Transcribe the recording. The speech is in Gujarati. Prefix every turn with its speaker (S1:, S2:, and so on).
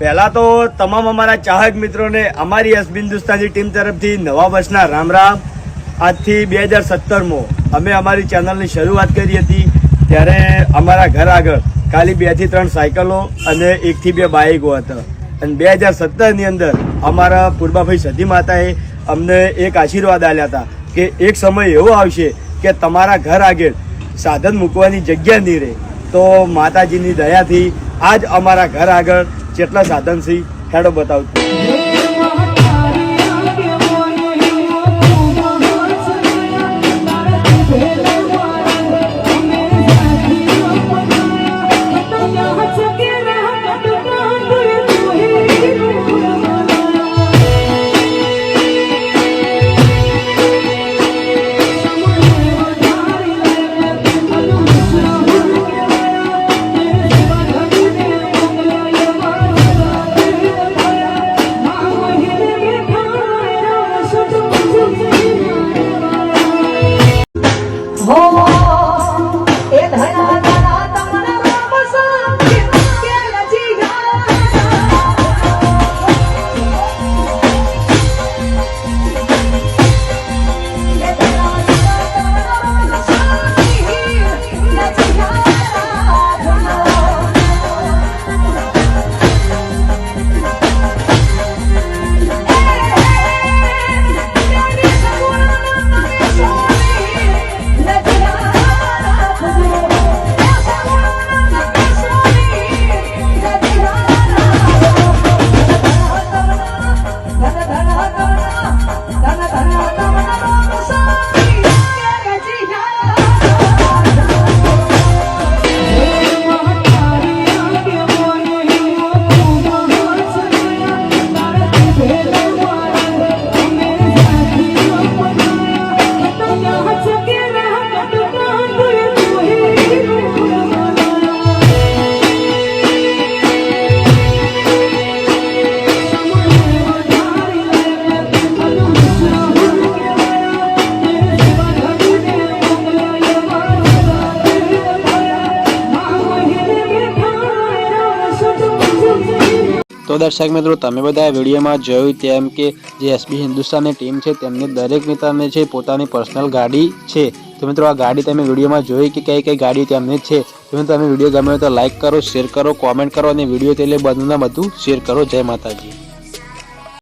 S1: પહેલા તો તમામ અમારા ચાહક મિત્રોને અમારી એસબી હિન્દુસ્તાની ટીમ તરફથી નવા વર્ષના રામ રામ। આજથી 2017માં અમે અમારી ચેનલની શરૂઆત કરી હતી, ત્યારે અમારા ઘર આગળ ખાલી 2 થી 3 સાયકલો અને 1 થી 2 બાઇકો હતા। અને 2017ની અંદર અમારા પૂર્બાભાઈ સધી માતાએ અમને એક આશીર્વાદ આપ્યા હતા કે એક સમય એવો આવશે કે તમારા ઘર આગળ સાધન મૂકવાની જગ્યા નહીં રહે। તો માતાજીની દયાથી આજ અમારા ઘર આગળ જેટલા સાધન છે હેડો બતાવું।
S2: તો દર્શક મિત્રો, તમે બધા વિડીયોમાં જોયું તેમ કે જે એસબી હિન્દુસ્તાનની ટીમ છે તેમની દરેક મિત્રને છે પોતાની પર્સનલ ગાડી છે। તો મિત્રો આ ગાડી તમે વિડીયોમાં જોઈ કે કઈ કઈ ગાડી તેમની છે। તો તમે વિડીયો ગમે તો લાઈક કરો, શેર કરો, કોમેન્ટ કરો અને વિડીયો એટલે બધું શેર કરો। જય માતાજી।